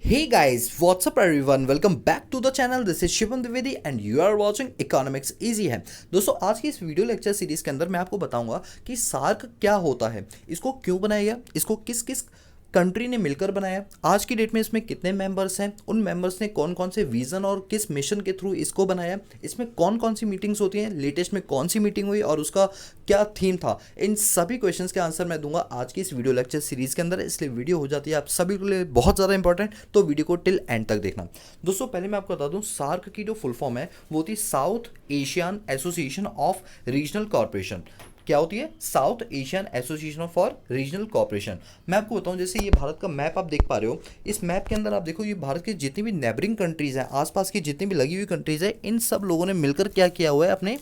Hey guys, what's up everyone? Welcome back to the channel. This is Shivam Dwivedi and you are watching Economics Easy है। दोस्तों आज की इस video lecture series के अंदर मैं आपको बताऊंगा कि सार्क क्या होता है, इसको क्यों बनाया गया, इसको किस किस कंट्री ने मिलकर बनाया, आज की डेट में इसमें कितने मेंबर्स हैं, उन मेंबर्स ने कौन कौन से विजन और किस मिशन के थ्रू इसको बनाया, इसमें कौन कौन सी मीटिंग्स होती हैं, लेटेस्ट में कौन सी मीटिंग हुई और उसका क्या थीम था। इन सभी क्वेश्चंस के आंसर मैं दूंगा आज की इस वीडियो लेक्चर सीरीज के अंदर, इसलिए वीडियो हो जाती है आप सभी के लिए बहुत ज़्यादा इंपॉर्टेंट, तो वीडियो को टिल एंड तक देखना। दोस्तों पहले मैं आपको बता दूं सार्क की जो फुल फॉर्म है वो होती है south Asian association of regional corporation. क्या होती है? South Asian association for Regional corporation. मैं आपको बताऊं, जैसे ये भारत का मैप आप देख पा रहे हो, इस मैप के अंदर आप देखो ये भारत के जितनी भी नेबरिंग कंट्रीज हैं, आसपास की जितनी भी लगी हुई कंट्रीज है, इन सब लोगों ने मिलकर क्या किया हुआ है, अपने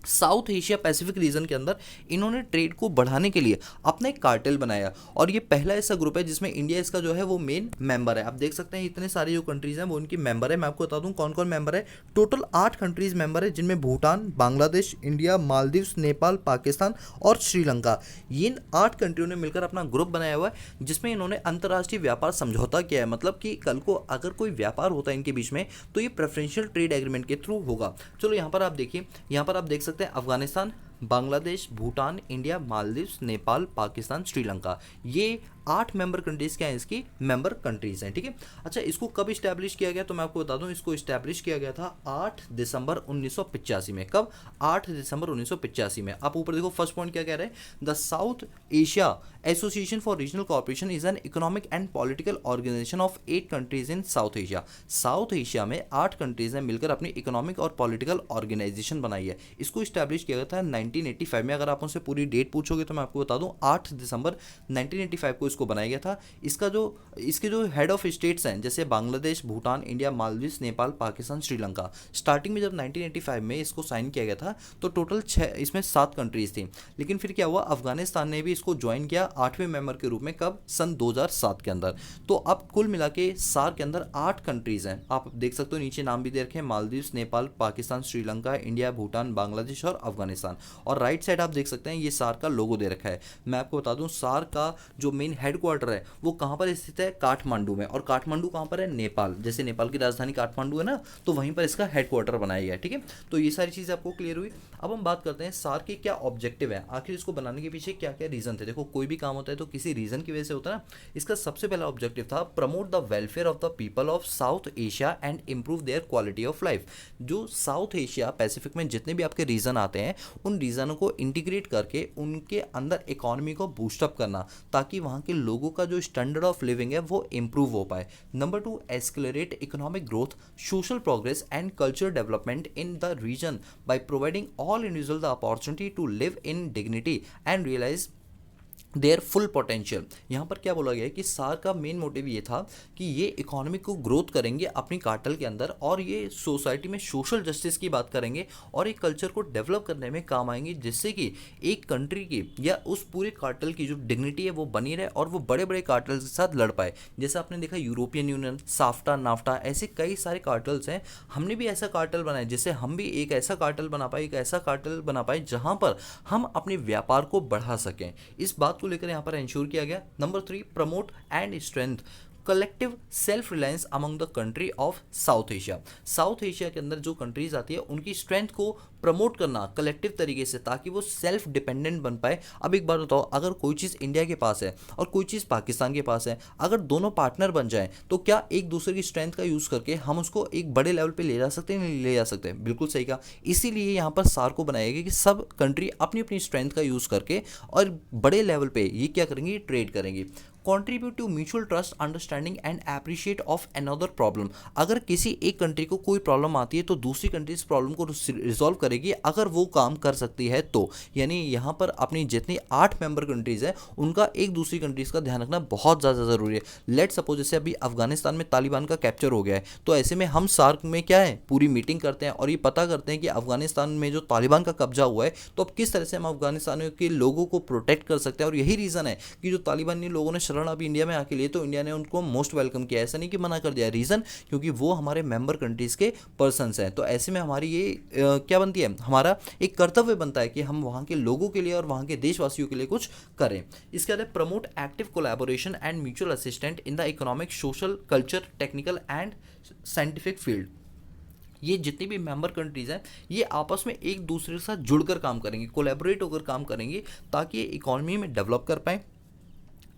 साउथ एशिया पैसिफिक रीजन के अंदर इन्होंने ट्रेड को बढ़ाने के लिए अपना एक कार्टेल बनाया। और ये पहला ऐसा ग्रुप है जिसमें इंडिया इसका जो है वो मेन मेंबर है। आप देख सकते हैं इतने सारे जो कंट्रीज हैं वो उनकी मेंबर है। मैं आपको बता दूं कौन कौन मेंबर है। टोटल 8 कंट्रीज मेंबर है, जिनमें भूटान, बांग्लादेश, इंडिया, मालदीव्स, नेपाल, पाकिस्तान और श्रीलंका, इन 8 कंट्रियों ने मिलकर अपना ग्रुप बनाया हुआ है, जिसमें इन्होंने अंतर्राष्ट्रीय व्यापार समझौता किया है। मतलब कि कल को अगर कोई व्यापार होता है इनके बीच में तो ये प्रेफरेंशियल ट्रेड एग्रीमेंट के थ्रू होगा। चलो यहाँ पर आप देखिए, यहाँ पर आप देख सकते हैं अफगानिस्तान, बांग्लादेश, भूटान, इंडिया, मालदीव्स, नेपाल, पाकिस्तान, श्रीलंका, ये 8 मेंबर कंट्रीज क्या है, इसकी मेंबर कंट्रीज हैं। ठीक है। अच्छा, इसको कब इस्टेब्लिश किया गया तो मैं आपको बता दूं, इसको इस्टेब्लिश किया गया था 8 दिसंबर 1985 में। कब? 8 दिसंबर 1985 में। आप ऊपर देखो फर्स्ट पॉइंट क्या कह रहे हैं, the South Asia Association for Regional corporation is an economic and political organisation of 8 countries in South Asia. South Asia में 8 कंट्रीज ने मिलकर अपनी इकोनॉमिक और पॉलिटिकल ऑर्गेनाइजेशन बनाई है। इसको इस्टेब्लिश किया गया था 1985 में। अगर आप उनसे पूरी डेट पूछोगे तो मैं आपको बता दूं 8 दिसंबर 1985 को इसको बनाया गया था। इसके जो हेड ऑफ स्टेट्स हैं, जैसे बांग्लादेश, भूटान, इंडिया, मालदीव्स, नेपाल, पाकिस्तान, श्रीलंका, स्टार्टिंग में जब 1985 में इसको साइन किया गया था तो टोटल 6 इसमें 7 कंट्रीज थी। लेकिन फिर क्या हुआ, अफगानिस्तान ने भी इसको ज्वाइन किया 8वें मेंबर के रूप में। कब? सन 2007 के अंदर। तो अब कुल मिला के सार्क के अंदर 8 कंट्रीज हैं। आप देख सकते हो नीचे नाम भी दे रखे हैं, मालदीव्स, नेपाल, पाकिस्तान, श्रीलंका, इंडिया, भूटान, बांग्लादेश और अफगानिस्तान। और राइट साइड आप देख सकते हैं ये सार्क का लोगो दे रखा है। मैं आपको बता दूं सार्क का जो मेन हेडक्वार्टर है वो कहाँ पर स्थित है, काठमांडू में। और काठमांडू कहाँ पर है, नेपाल। जैसे नेपाल की राजधानी काठमांडू है ना, तो वहीं पर इसका हेडक्वार्टर बनाया गया है। ठीक है। तो ये सारी चीज़ें आपको क्लियर हुई। अब हम बात करते हैं सार्क के क्या ऑब्जेक्टिव है, आखिर इसको बनाने के पीछे क्या क्या रीजन थे। देखो कोई भी काम होता है तो किसी रीजन की वजह से होता है ना। इसका सबसे पहला ऑब्जेक्टिव था promote the welfare of the people of south Asia and improve there quality of life. जो साउथ एशिया पैसिफिक में जितने भी आपके रीजन आते हैं उन रीजनों को इंटीग्रेट करके उनके अंदर इकोनॉमी को बूस्टअप करना, ताकि वहाँ के लोगों का जो स्टैंडर्ड ऑफ लिविंग है वो इंप्रूव हो पाए। Number 2, accelerate economic growth, social progress and culture development in the region by providing all individual the opportunity to live in dignity and realise their full potential. यहाँ पर क्या बोला गया है कि सार्क का मेन मोटिव ये था कि ये इकोनॉमी को ग्रोथ करेंगे अपनी कार्टेल के अंदर, और ये सोसाइटी में सोशल जस्टिस की बात करेंगे और एक कल्चर को डेवलप करने में काम आएंगे, जिससे कि एक कंट्री की या उस पूरे कार्टेल की जो डिग्निटी है वो बनी रहे और वो बड़े बड़े कार्टेल्स के साथ लड़ पाए। जैसे आपने देखा यूरोपियन यूनियन, साफ्टा, नाफ्टा, ऐसे कई सारे कार्टेल्स हैं। हमने भी ऐसा कार्टेल बनाया जिससे हम भी एक ऐसा कार्टेल बना पाए, एक ऐसा कार्टेल बना पाए जहाँ पर हम अपने व्यापार को बढ़ा सकें। इस बात को लेकर यहाँ पर इंश्योर किया गया। Number 3, promote and strength collective self reliance among the country of south Asia. South Asia के अंदर जो कंट्रीज आती है उनकी स्ट्रेंथ को प्रमोट करना कलेक्टिव तरीके से, ताकि वो सेल्फ डिपेंडेंट बन पाए। अब एक बात बताओ, अगर कोई चीज़ इंडिया के पास है और कोई चीज़ पाकिस्तान के पास है, अगर दोनों पार्टनर बन जाएं तो क्या एक दूसरे की स्ट्रेंथ का यूज़ करके हम उसको एक बड़े लेवल पे ले जा सकते हैं? नहीं ले जा सकते। बिल्कुल सही कहा। इसीलिए यहाँ पर सार्क को बनाया गया कि सब कंट्री अपनी अपनी स्ट्रेंथ का यूज़ करके और बड़े लेवल पे ये क्या करेंगे, ट्रेड करेंगे। Contribute to mutual trust, understanding and appreciate of another problem. अगर किसी एक कंट्री को कोई प्रॉब्लम आती है तो दूसरी कंट्री इस प्रॉब्लम को रिजॉल्व करेगी, अगर वो काम कर सकती है तो। यानी यहाँ पर अपनी जितनी 8 मेंबर कंट्रीज है उनका एक दूसरी कंट्रीज का ध्यान रखना बहुत ज़्यादा ज़रूरी है। लेट सपोज जैसे अभी अफगानिस्तान में तालिबान का कैप्चर हो गया है, तो ऐसे में हम सार्क में क्या है, पूरी मीटिंग करते हैं और ये पता करते हैं कि अफगानिस्तान में जो तालिबान का कब्जा हुआ है तो अब किस तरह से हम अफगानिस्तान के लोगों को प्रोटेक्ट कर सकते हैं। और यही रीज़न है कि जो तालिबानी लोगों ने शरण अभी इंडिया में आके लिए तो इंडिया ने उनको मोस्ट वेलकम किया, ऐसा नहीं कि मना कर दिया। रीज़न क्योंकि वो हमारे मेंबर कंट्रीज़ के पर्सनस हैं। तो ऐसे में हमारी ये क्या बनती है, हमारा एक कर्तव्य बनता है कि हम वहाँ के लोगों के लिए और वहाँ के देशवासियों के लिए कुछ करें। इसके बाद promote active collaboration and mutual assistant in the economic, social, culture, technical and scientific field. ये जितनी भी मेंबर कंट्रीज़ हैं ये आपस में एक दूसरे के साथ जुड़कर काम करेंगे, कोलैबोरेट होकर काम करेंगे, ताकि ये इकोनॉमी में डेवलप कर पाएँ,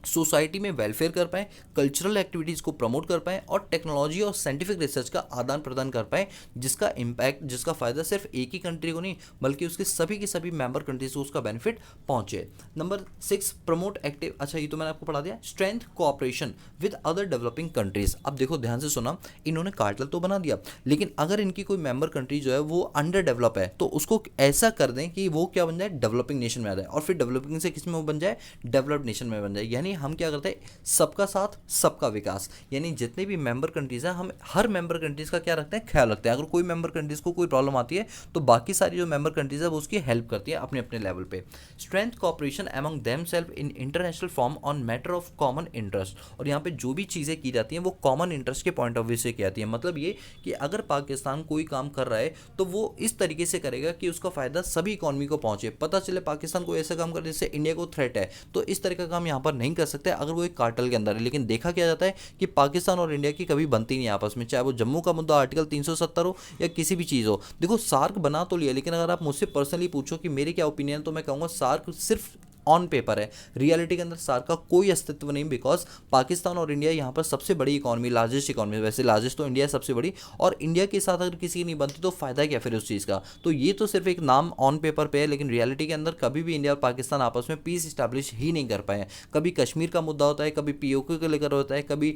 सोसाइटी में वेलफेयर कर पाएँ, कल्चरल एक्टिविटीज़ को प्रमोट कर पाएँ और टेक्नोलॉजी और साइंटिफिक रिसर्च का आदान प्रदान कर पाएँ, जिसका इम्पैक्ट, जिसका फ़ायदा सिर्फ एक ही कंट्री को नहीं बल्कि उसके सभी की सभी मेंबर कंट्रीज को उसका बेनिफिट पहुँचे। नंबर 6 प्रमोट एक्टिव, अच्छा ये तो मैंने आपको पढ़ा दिया, strength cooperation with other developing countries. अब देखो ध्यान से सुना, इन्होंने कार्टेल तो बना दिया, लेकिन अगर इनकी कोई मेंबर कंट्री जो है वो अंडर डेवलप है तो उसको ऐसा कर दें कि वो क्या बन जाए, डेवलपिंग नेशन में आ जाए, और फिर डेवलपिंग से किस में वो बन जाए, डेवलप्ड नेशन में बन जाए। यानी हम क्या करते हैं, सबका साथ सबका विकास, यानी जितने भी मेंबर कंट्रीज हैं हम हर मेंबर कंट्रीज का क्या रखते हैं, ख्याल रखते हैं। अगर कोई मेंबर कंट्रीज को कोई प्रॉब्लम आती है तो बाकी सारी जो मेंबर कंट्रीज है वो उसकी हेल्प करती है अपने अपने लेवल पे। Strength cooperation among themselves in international form on matter of common interest, और यहाँ पे जो भी चीज़ें की जाती हैं वो कॉमन इंटरेस्ट के पॉइंट ऑफ व्यू से की जाती है। मतलब ये कि अगर पाकिस्तान कोई काम कर रहा है तो वो इस तरीके से करेगा कि उसका फायदा सभी इकॉनमी को पहुंचे। पता चले पाकिस्तान को ऐसा काम कर जिससे इंडिया को थ्रेट है तो इस तरह का काम यहाँ पर नहीं कर सकते अगर वो एक कार्टेल के अंदर है। लेकिन देखा क्या जाता है कि पाकिस्तान और इंडिया की कभी बनती नहीं आपस में, चाहे वो जम्मू का मुद्दा आर्टिकल 370 हो या किसी भी चीज़ हो। देखो सार्क बना तो लिया, लेकिन अगर आप मुझसे पर्सनली पूछो कि मेरे क्या ओपिनियन, तो मैं कहूँगा सार्क सिर्फ ऑन पेपर है, रियलिटी के अंदर सार्क का कोई अस्तित्व नहीं। बिकॉज पाकिस्तान और इंडिया यहाँ पर सबसे बड़ी इकॉनमी, लार्जेस्ट इकॉनमी, वैसे लार्जेस्ट तो इंडिया सबसे बड़ी, और इंडिया के साथ अगर किसी की नहीं बनती तो फायदा क्या फिर उस चीज़ का। तो ये तो सिर्फ एक नाम ऑन पेपर पे है, लेकिन रियलिटी के अंदर कभी भी इंडिया और पाकिस्तान आपस में पीस इस्टेब्लिश ही नहीं कर पाए। कभी कश्मीर का मुद्दा होता है, कभी पीओके को लेकर होता है, कभी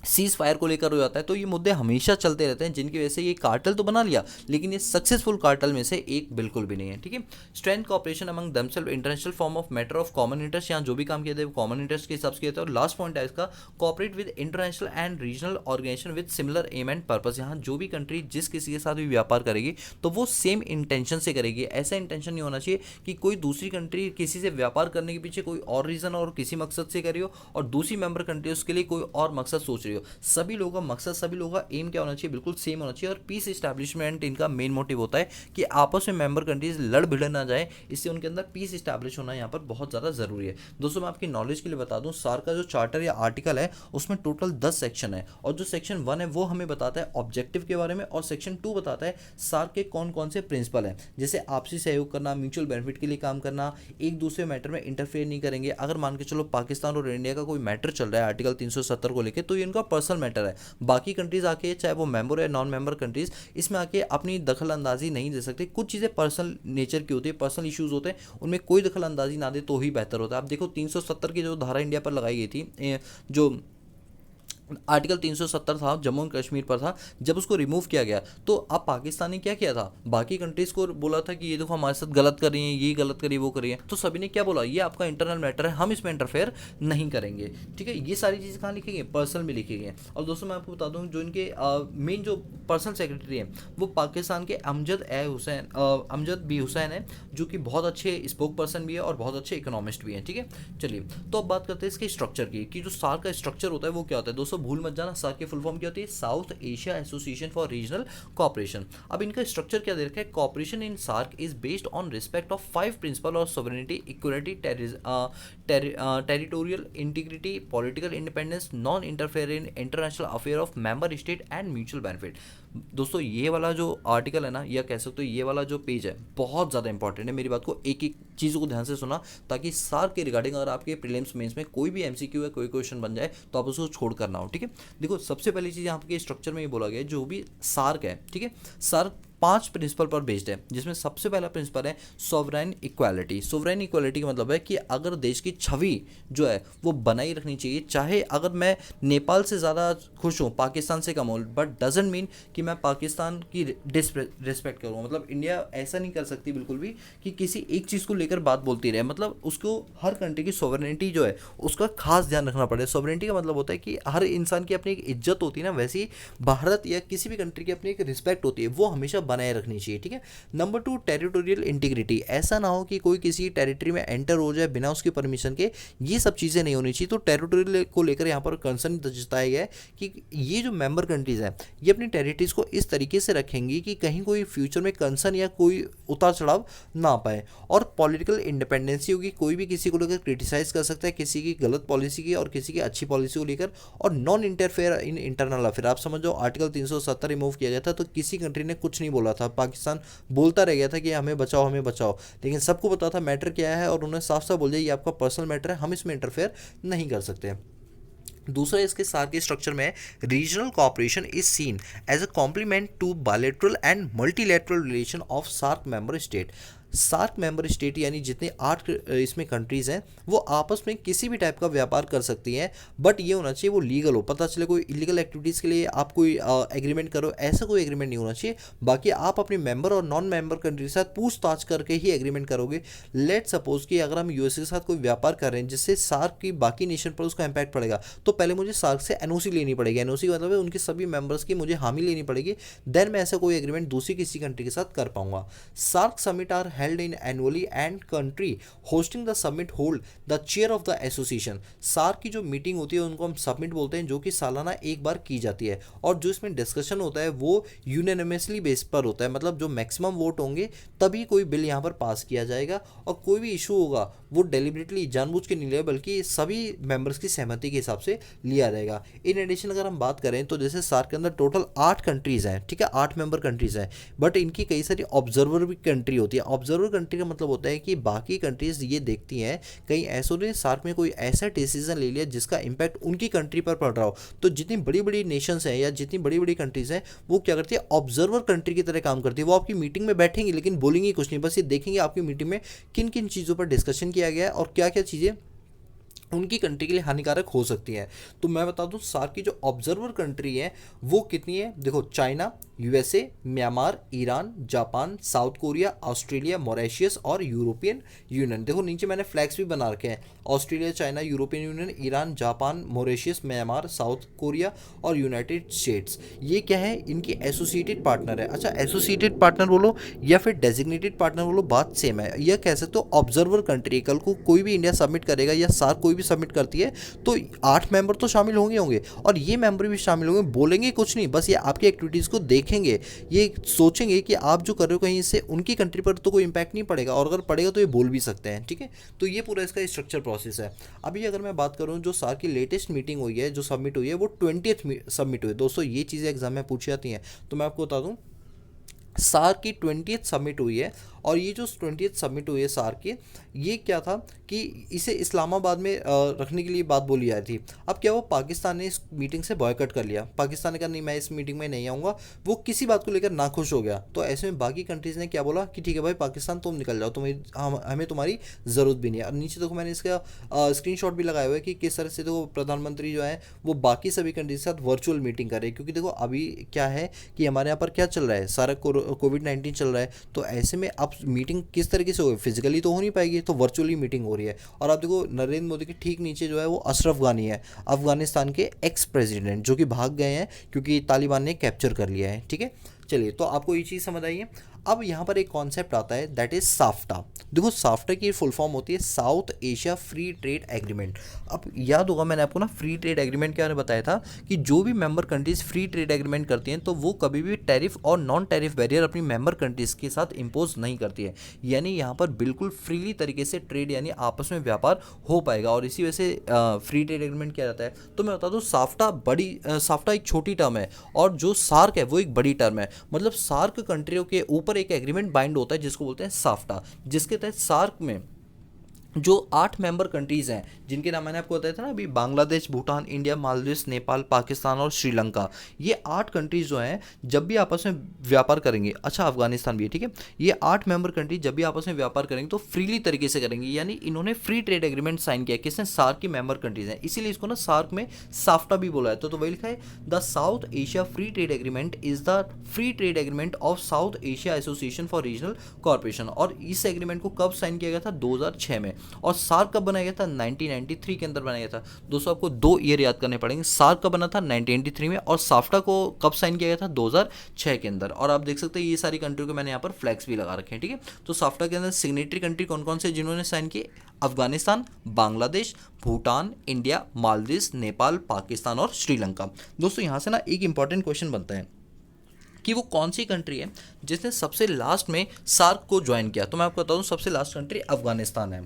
सीज फायर को लेकर हो जाता है। तो ये मुद्दे हमेशा चलते रहते हैं, जिनकी वजह से ये कार्टेल तो बना लिया लेकिन ये सक्सेसफुल कार्टेल में से एक बिल्कुल भी नहीं है। ठीक है, strength cooperation among themselves international form of matter of common interest, यहाँ जो भी काम किया था वो कॉमन इंटरेस्ट के हिसाब से किया था। और लास्ट पॉइंट है इसका, cooperate with international and regional organisation with similar aim and purpose. यहाँ जो भी कंट्री जिस किसी के साथ भी व्यापार करेगी तो वो सेम इंटेंशन से करेगी। ऐसा इंटेंशन नहीं होना चाहिए कि कोई दूसरी कंट्री किसी से व्यापार करने के पीछे कोई और रीजन और किसी मकसद से करी हो और दूसरी मेंबर कंट्री उसके लिए कोई और मकसद सोच रही हो। सभी लोगों का मकसद, सभी लोगों का एम क्या होना चाहिए, बिल्कुल सेम होना चाहिए। और पीस इस्टेब्लिशमेंट इनका मेन मोटिव होता है कि आपस में मेंबर कंट्रीज लड़ भिड़ ना जाए, इससे उनके अंदर पीस इस्टेब्लिश होना यहाँ पर बहुत ज़्यादा ज़रूरी है। दोस्तों मैं आपकी नॉलेज के लिए बता दूँ, सार्क का जो चार्टर या आर्टिकल है उसमें टोटल 10 सेक्शन है, और जो सेक्शन 1 है वो हमें बताता है ऑब्जेक्टिव के बारे में, और सेक्शन 2 बताता है सार्क के कौन कौन से प्रिंसिपल हैं, जैसे आपसी सहयोग करना, म्यूचुअल बेनिफिट के लिए काम करना, एक दूसरे मैटर में इंटरफेयर नहीं करेंगे। अगर मान के चलो पाकिस्तान और इंडिया का कोई मैटर चल रहा है आर्टिकल 370 को लेकर, तो ये इनका पर्सनल मैटर है। बाकी कंट्रीज आके, चाहे वो मेंबर या नॉन मेंबर कंट्रीज, इसमें आके अपनी दखल अंदाजी नहीं दे सकते। कुछ चीज़ें पर्सनल नेचर की होती है, पर्सनल इश्यूज होते हैं, उनमें कोई दखल अंदाजी ना दे तो ही बेहतर होता है। आप देखो 370 की जो धारा इंडिया पर लगाई गई थी, जो आर्टिकल 370 था जम्मू एंड कश्मीर पर था, जब उसको रिमूव किया गया तो अब पाकिस्तान ने क्या किया था, बाकी कंट्रीज़ को बोला था कि ये देखो हमारे साथ गलत कर रही है, ये गलत करिए, वो करिए, तो सभी ने क्या बोला, ये आपका इंटरनल मैटर है, हम इसमें इंटरफेयर नहीं करेंगे। ठीक है, ये सारी चीज़ें कहाँ लिखी गई, पर्सनल में लिखी गई हैं। और दोस्तों मैं आपको बता दूँ, जो इनके मेन जो पर्सनल सेक्रेटरी हैं वो पाकिस्तान के अमजद बी हुसैन है, जो कि बहुत अच्छे स्पोक पर्सन भी है और बहुत अच्छे इकोनॉमिस्ट भी हैं। ठीक है, चलिए तो अब बात करते हैं इसके स्ट्रक्चर की, कि जो सार्क का स्ट्रक्चर होता है वो क्या होता है। दोस्तों भूल मत जाना, सार्क की फुल फॉर्म क्या होती है, South Asia Association for Regional Cooperation. अब इनका स्ट्रक्चर क्या दे रखा है, cooperation in SAARC is based on respect of 5 principle of sovereignty, equality, territorial integrity, political independence, non interfere in international affair of member state and mutual benefit. दोस्तों ये वाला जो आर्टिकल है ना, या कह सकते हो ये वाला जो पेज है बहुत ज़्यादा इंपॉर्टेंट है। मेरी बात को एक एक चीज़ों को ध्यान से सुना, ताकि सार्क के रिगार्डिंग अगर आपके प्रीलिम्स मेंस में कोई भी एमसीक्यू है, कोई क्वेश्चन बन जाए तो आप उसको छोड़ कर ना हो। ठीक है, देखो सबसे पहली चीज़ यहाँ के स्ट्रक्चर में ये बोला गया है, जो भी सार्क है, ठीक है, सार्क 5 प्रिंसिपल पर बेस्ड है, जिसमें सबसे पहला प्रिंसिपल है सोवरेन इक्वालिटी। सोवरेन इक्वालिटी का मतलब है कि अगर देश की छवि जो है वो बनाई रखनी चाहिए, चाहे अगर मैं नेपाल से ज़्यादा खुश हूँ, पाकिस्तान से कम हूँ, बट डजेंट मीन कि मैं पाकिस्तान की रिस्पेक्ट करूँ। मतलब इंडिया ऐसा नहीं कर सकती बिल्कुल भी कि किसी एक चीज़ को लेकर बात बोलती रहे, मतलब उसको हर कंट्री की सोवरेनिटी जो है उसका खास ध्यान रखना पड़े। सोवरेनिटी का मतलब होता है कि हर इंसान की अपनी एक इज्जत होती है ना, वैसे ही भारत या किसी भी कंट्री की अपनी एक रिस्पेक्ट होती है, वो हमेशा बनाए रखनी चाहिए, ठीक है। Number 2, territorial integrity. ऐसा ना हो कि कोई किसी टेरिटरी में एंटर हो जाए बिना उसकी परमिशन के, ये सब चीज़ें नहीं होनी चाहिए। तो टेरिटोरियल को लेकर यहाँ पर कंसर्न जताया गया है कि ये जो मेंबर कंट्रीज़ हैं ये अपनी टेरिटरीज को इस तरीके से रखेंगी कि कहीं कोई फ्यूचर में कंसर्न या कोई उतार चढ़ाव ना पाए। और पॉलिटिकल इंडिपेंडेंसी होगी, कोई भी किसी को लेकर क्रिटिसाइज कर सकता है किसी की गलत पॉलिसी की और किसी की अच्छी पॉलिसी को लेकर। और non interfere in internal affair, आप समझो आर्टिकल 370 रिमूव किया गया था तो किसी कंट्री ने कुछ नहीं बोला था, पाकिस्तान बोलता रह गया था कि हमें बचाओ हमें बचाओ, लेकिन सबको पता था मैटर क्या है और उन्होंने साफ साफ बोल दिया ये आपका पर्सनल मैटर है, हम इसमें इंटरफेयर नहीं कर सकते। दूसरा इसके साथ के स्ट्रक्चर में regional cooperation is seen as a complement to bilateral and multilateral relation of SAARC member state. SAARC member state यानी जितने 8 इसमें कंट्रीज़ हैं वो आपस में किसी भी टाइप का व्यापार कर सकती हैं, बट ये होना चाहिए वो लीगल हो। पता चले कोई इलीगल एक्टिविटीज़ के लिए आप कोई एग्रीमेंट करो, ऐसा कोई एग्रीमेंट नहीं होना चाहिए। बाकी आप अपने मेंबर और नॉन मेंबर कंट्री के साथ पूछताछ करके ही एग्रीमेंट करोगे। लेट सपोज कि अगर हम यूएसए के साथ कोई व्यापार कर रहे हैं जिससे सार्क की बाकी नेशन पर उसका इम्पैक्ट पड़ेगा, तो पहले मुझे सार्क से एनओसी लेनी पड़ेगी। एनओसी का मतलब है उनके सभी मेंबर्स की मुझे हामी लेनी पड़ेगी, देन मैं ऐसा कोई एग्रीमेंट दूसरी किसी कंट्री के साथ कर पाऊंगा। SAARC summit are held in annually and country hosting the summit hold the chair of the association। SAARC की जो मीटिंग होती है उनको हम सबमिट बोलते हैं, जो कि सालाना एक बार की जाती है। और जो इसमें डिस्कशन होता है वो यूनानिमसली बेस पर होता है, मतलब जो मैक्सिमम वोट होंगे तभी कोई बिल यहाँ पर पास किया जाएगा। और कोई भी इशू होगा वो डेलिबरेटली जानबूझ के नहीं लिया बल्कि सभी मेंबर्स की सहमति के हिसाब से लिया जाएगा। इन एडिशन अगर हम बात करें तो जैसे सार्क के अंदर टोटल 8 कंट्रीज़ हैं, ठीक है, 8 मेंबर कंट्रीज़ हैं, बट इनकी कई सारी ऑब्जर्वर भी कंट्री होती है। ऑब्जर्वर कंट्री का मतलब होता है कि बाकी कंट्रीज ये देखती हैं कहीं ऐसों ने सार्क में कोई ऐसा डिसीजन ले लिया जिसका इंपैक्ट उनकी कंट्री पर पड़ रहा हो, तो जितनी बड़ी बड़ी नेशंस हैं या जितनी बड़ी बड़ी कंट्रीज हैं वो क्या करती है, ऑब्जर्वर कंट्री की तरह काम करती है। वो आपकी मीटिंग में बैठेंगी लेकिन बोलेंगी कुछ नहीं, बस ये देखेंगे आपकी मीटिंग में किन किन चीज़ों पर डिस्कशन किया गया है और क्या क्या चीज़ें उनकी कंट्री के लिए हानिकारक हो सकती हैं। तो मैं बता दूं सार्क की जो ऑब्जर्वर कंट्री है वो कितनी है, देखो China, USA, Myanmar, Iran, Japan, south Korea, Australia, Mauritius और यूरोपियन यूनियन। देखो नीचे मैंने फ्लैग्स भी बना रखे हैं, Australia, China, European union, Iran, Japan, Mauritius, Myanmar, south Korea और यूनाइटेड स्टेट्स। ये क्या है, इनकी एसोसिएटेड पार्टनर है। अच्छा, एसोसिएटेड पार्टनर बोलो या फिर डेजिग्नेटेड पार्टनर बोलो, बात सेम है। यह कह सकते हो ऑब्जर्वर कंट्री। कल को कोई भी इंडिया सबमिट करेगा या सार्क कोई भी सबमिट करती है तो 8 मेंबर तो शामिल होंगे और ये मेंबर भी शामिल होंगे, बोलेंगे कुछ नहीं, बस ये आपकी एक्टिविटीज़ को देखेंगे, ये सोचेंगे कि आप जो कर रहे हो कहीं इससे उनकी कंट्री पर तो कोई इंपैक्ट नहीं पड़ेगा, और अगर पड़ेगा तो ये बोल भी सकते हैं, ठीक है। तो ये पूरा इसका स्ट्रक्चर प्रोसेस है। अभी अगर मैं बात करूँ जो सार्क की लेटेस्ट मीटिंग हुई है, जो सबमिट हुई है, वो 20th सबमिट हुई है। दोस्तों ये चीज़ें एग्जाम में पूछी जाती हैं, तो मैं आपको बता दूँ सार्क की 20th सबमिट हुई है। और ये जो 20th सबमिट हुई है सार्क की, ये क्या था कि इसे इस्लामाबाद में रखने के लिए बात बोली जा रही थी। अब क्या हुआ, पाकिस्तान ने इस मीटिंग से बॉयकट कर लिया। पाकिस्तान ने कहा नहीं मैं इस मीटिंग में नहीं आऊँगा, वो किसी बात को लेकर नाखुश हो गया। तो ऐसे में बाकी कंट्रीज़ ने क्या बोला कि ठीक है भाई पाकिस्तान तुम निकल जाओ, हमें तुम्हारी ज़रूरत भी नहीं है। और नीचे देखो मैंने इसका स्क्रीनशॉट भी लगाया हुआ है कि किस तरह से देखो प्रधानमंत्री जो है वो बाकी सभी कंट्रीज के साथ वर्चुअल मीटिंग कर रहे हैं, क्योंकि देखो अभी क्या है कि हमारे यहाँ पर क्या चल रहा है, सारा कोविड-19 चल रहा है। तो ऐसे में अब मीटिंग किस तरीके से होगी, फिजिकली तो हो नहीं पाएगी, तो वर्चुअली मीटिंग हो रही है। और आप देखो नरेंद्र मोदी के ठीक नीचे जो है वो अशरफ गानी है, अफगानिस्तान के एक्स प्रेसिडेंट, जो कि भाग गए हैं क्योंकि तालिबान ने कैप्चर कर लिया है, ठीक है। चलिए, तो आपको ये चीज़ समझ आई है। अब यहाँ पर एक कॉन्सेप्ट आता है दैट इज साफ्टा। देखो साफ्टा की फुल फॉर्म होती है South Asia free trade agreement. अब याद होगा मैंने आपको ना फ्री ट्रेड एग्रीमेंट के बारे में बताया था कि जो भी member countries free trade agreement करती हैं तो वो कभी भी टैरिफ और नॉन टैरिफ बैरियर अपनी मेंबर कंट्रीज के साथ इंपोज नहीं करती है। यानी यहाँ पर बिल्कुल फ्रीली तरीके से ट्रेड यानी आपस में व्यापार हो पाएगा, और इसी वजह से फ्री ट्रेड एग्रीमेंट किया जाता है। तो मैं बता दूँ साफ्टा एक छोटी टर्म है और जो सार्क है वो एक बड़ी टर्म है। मतलब सार्क कंट्रियों के ऊपर एक एग्रीमेंट बाइंड होता है जिसको बोलते हैं साफ्टा, जिसके तहत सार्क में जो 8 मेंबर कंट्रीज़ हैं जिनके नाम मैंने आपको बताया था ना अभी, बांग्लादेश, भूटान, इंडिया, मालदीव्स, नेपाल, पाकिस्तान और श्रीलंका, ये 8 कंट्रीज जो हैं जब भी आपस में व्यापार करेंगे, अच्छा अफगानिस्तान भी है, ठीक है, ये 8 मेंबर कंट्री जब भी आपस में व्यापार करेंगे तो फ्रीली तरीके से करेंगे। यानी इन्होंने फ्री ट्रेड एग्रीमेंट साइन किया, किसने, सार्क की मेंबर कंट्रीज हैं, इसीलिए इसको ना सार्क में साफ्टा भी बोला है। तो वही लिखा है the South Asia free trade agreement is the free trade agreement of south Asia Association for Regional corporation. और इस एग्रीमेंट को कब साइन किया गया था, 2006 में। और सार्क कब बनाया गया था? 1993 के अंदर बनाया गया था। दोस्तों आपको 2 ईयर याद करने पड़ेंगे। सार्क कब बना था? 1993 में। और साफ्टा को कब साइन किया गया था? 2006 के अंदर। और आप देख सकते हैं ये सारी कंट्री को मैंने यहाँ पर फ्लैग्स भी लगा रखे हैं, ठीक है। तो साफ्टा के अंदर सिग्नेटरी कंट्री कौन कौन से जिन्होंने साइन किए? अफगानिस्तान, बांग्लादेश, भूटान, इंडिया, मालदीव, नेपाल, पाकिस्तान और श्रीलंका। दोस्तों यहाँ से ना एक इंपॉर्टेंट क्वेश्चन बनता है कि वो कौन सी कंट्री है जिसने सबसे लास्ट में सार्क को ज्वाइन किया। तो मैं आपको बता दूं सबसे लास्ट कंट्री अफगानिस्तान है।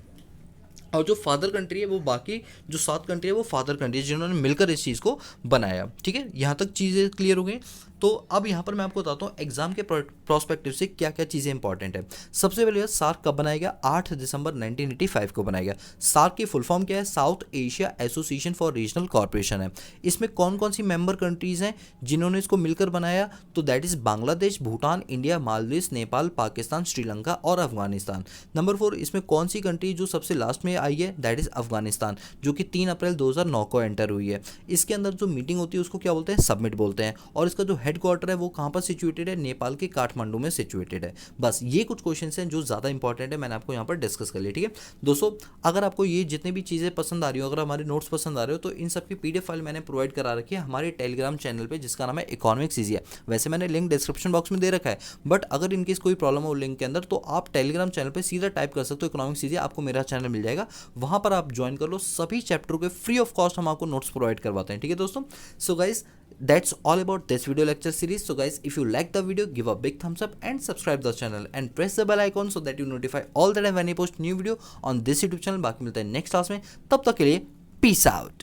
और जो फादर कंट्री है वो बाकी जो 7 कंट्री है वो फादर कंट्री है जिन्होंने मिलकर इस चीज़ को बनाया, ठीक है। यहाँ तक चीज़ें क्लियर हो गई। तो अब यहाँ पर मैं आपको बताता हूँ एग्जाम के प्रोस्पेक्टिव से क्या क्या चीज़ें इंपॉर्टेंट है। सबसे पहले सार्क कब बनाया गया? 8 दिसंबर 1985 को बनाया गया। सार्क की फुल फॉर्म क्या है? South Asia Association for Regional corporation है। इसमें कौन कौन सी मेंबर कंट्रीज हैं जिन्होंने इसको मिलकर बनाया? तो that is Bangladesh, Bhutan, India, Maldives, Nepal, Pakistan, Sri Lanka और अफगानिस्तान। नंबर 4, इसमें कौन सी कंट्री जो सबसे लास्ट में आई है? दैट इज अफगानिस्तान, जो कि 3 अप्रैल 2009 को एंटर हुई है। इसके अंदर जो मीटिंग होती है उसको क्या बोलते हैं? सबमिट बोलते हैं। और इसका जो हेडक्वार्टर है वो कहाँ पर सिचुएटेड है? नेपाल के काठमांडू में सिचुएटेड है। बस ये कुछ क्वेश्चन हैं जो ज़्यादा इंपॉर्टेंट है, मैंने आपको यहाँ पर डिस्कस कर लिया, ठीक है दोस्तों। अगर आपको ये जितने भी चीज़ें पसंद आ रही हो, अगर हमारे नोट्स पसंद आ रहे हो, तो इन सब की PDF फाइल मैंने प्रोवाइड करा रखी है हमारे टेलीग्राम चैनल पर, जिसका नाम है इकोनॉमिक्स ईजी है। वैसे मैंने लिंक डिस्क्रिप्शन बॉक्स में दे रखा है, बट अगर इनकेस कोई प्रॉब्लम हो लिंक के अंदर तो आप टेलीग्राम चैनल पर सीधा टाइप कर सकते हो इकोनॉमिक्स ईजी, आपको मेरा चैनल मिल जाएगा, वहाँ पर आप ज्वाइन कर लो। सभी चैप्टरों के फ्री ऑफ कॉस्ट हम आपको नोट्स प्रोवाइड करवाते हैं, ठीक है दोस्तों। So guys, that's all about this video lecture series. So guys, if you like the video, give a big thumbs up and subscribe the channel and press the bell icon so that you notify all the time when I post new video on this YouTube channel. बाकी मिलते हैं next class में, तब तक के लिए peace out.